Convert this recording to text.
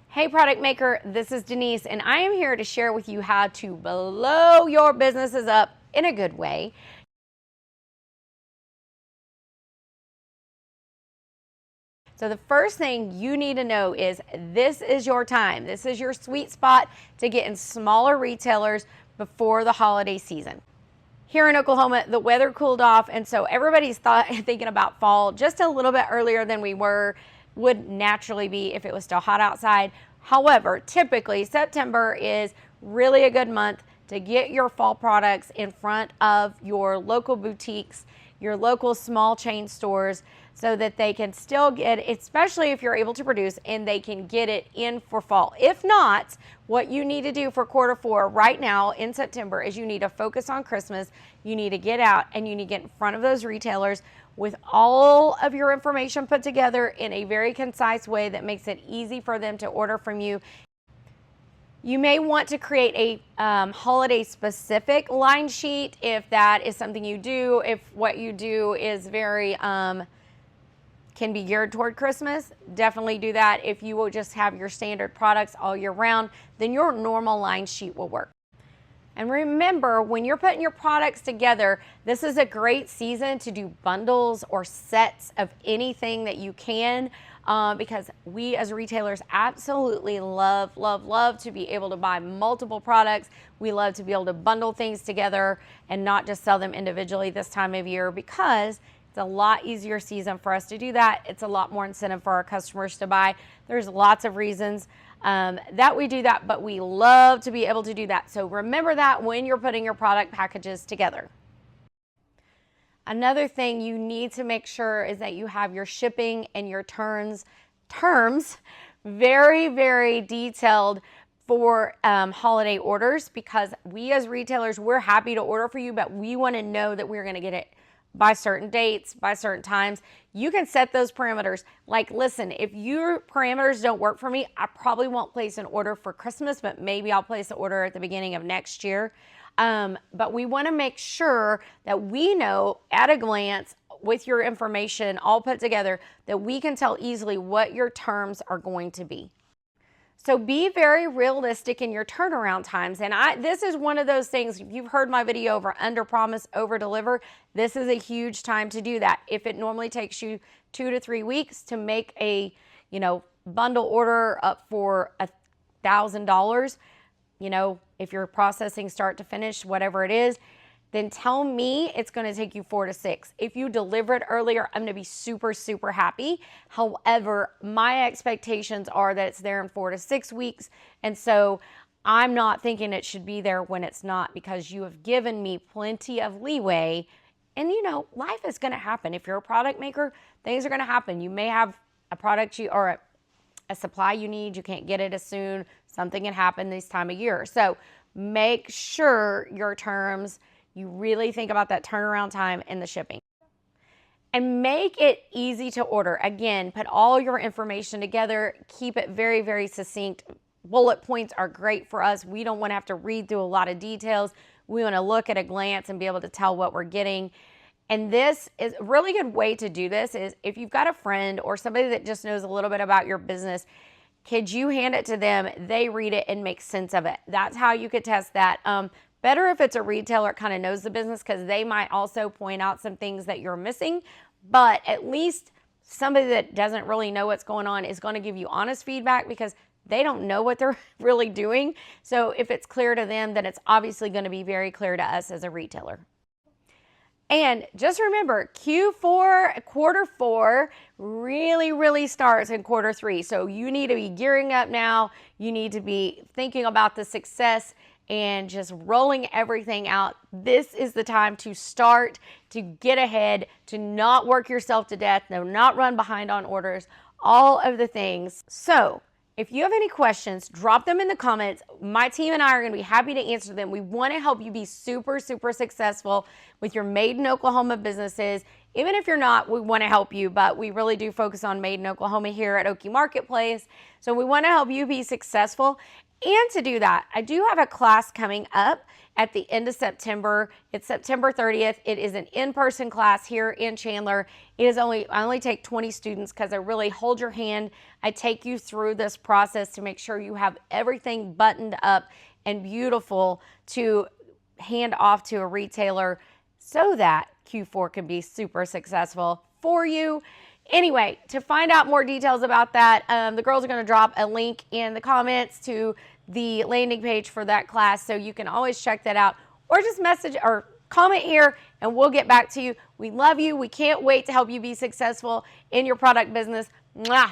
Hey product maker, this is Denise and I am here to share with you how to blow your businesses up in a good way. So the first thing you need to know is this is your time. This is your sweet spot to get in smaller retailers before the holiday season. Here in Oklahoma, the weather cooled off, and so everybody's thinking about fall just a little bit earlier than we would naturally be if it was still hot outside. However, typically September is really a good month to get your fall products in front of your local boutiques, your local small chain stores, so that they can still get, especially if you're able to produce, and they can get it in for fall. If not, what you need to do for quarter four right now in September is you need to focus on Christmas. You need to get out and you need to get in front of those retailers with all of your information put together in a very concise way that makes it easy for them to order from you. You may want to create a holiday specific line sheet if that is something you do. If what you do is very can be geared toward Christmas, definitely do that. If you will just have your standard products all year round, then your normal line sheet will work. And remember, when you're putting your products together, this is a great season to do bundles or sets of anything that you can, because we as retailers absolutely love to be able to buy multiple products. We love to be able to bundle things together and not just sell them individually this time of year, because it's a lot easier season for us to do that. It's a lot more incentive for our customers to buy. There's lots of reasons that we do that, but we love to be able to do that. So remember that when you're putting your product packages together. Another thing you need to make sure is that you have your shipping and your terms very detailed for holiday orders, because we as retailers, we're happy to order for you, but we want to know that we're going to get it by certain dates, by certain times. You can set those parameters. Like, listen, if your parameters don't work for me, I probably won't place an order for Christmas, but maybe I'll place an order at the beginning of next year. But we want to make sure that we know at a glance, with your information all put together, that we can tell easily what your terms are going to be. So be very realistic in your turnaround times. And this is one of those things, if you've heard my video over under promise, over deliver, this is a huge time to do that. If it normally takes you 2 to 3 weeks to make a, bundle order up for $1,000, if you're processing start to finish, whatever it is, then tell me it's going to take you 4 to 6. If you deliver it earlier, I'm going to be super happy. However, my expectations are that it's there in 4 to 6 weeks. And so I'm not thinking it should be there when it's not, because you have given me plenty of leeway. And life is going to happen. If you're a product maker, things are going to happen. You may have a product or a supply you need, you can't get it as soon. Something can happen this time of year. So make sure your terms, you really think about that turnaround time and the shipping. And make it easy to order. Again, put all your information together. Keep it very succinct. Bullet points are great for us. We don't want to have to read through a lot of details. We want to look at a glance and be able to tell what we're getting. And this is a really good way to do this is if you've got a friend or somebody that just knows a little bit about your business, could you hand it to them, they read it and make sense of it. That's how you could test that. Better if it's a retailer that kind of knows the business, because they might also point out some things that you're missing, but at least somebody that doesn't really know what's going on is going to give you honest feedback, because they don't know what they're really doing. So if it's clear to them, then it's obviously going to be very clear to us as a retailer. And just remember, quarter four really starts in quarter three. So you need to be gearing up now. You need to be thinking about the success and just rolling everything out. This is the time to start, to get ahead, to not work yourself to death, no, not run behind on orders, all of the things. So if you have any questions, drop them in the comments. My team and I are going to be happy to answer them. We want to help you be super successful with your Made in Oklahoma businesses. Even if you're not, we want to help you, but we really do focus on Made in Oklahoma here at Okie Marketplace. So we want to help you be successful. And to do that, I do have a class coming up at the end of September. It's September 30th. It is an in-person class here in Chandler. I only take 20 students because I really hold your hand. I take you through this process to make sure you have everything buttoned up and beautiful to hand off to a retailer so that Q4 can be super successful for you. Anyway, to find out more details about that, the girls are going to drop a link in the comments to the landing page for that class, so you can always check that out, or just message or comment here and we'll get back to you. We love you. We can't wait to help you be successful in your product business. Mwah.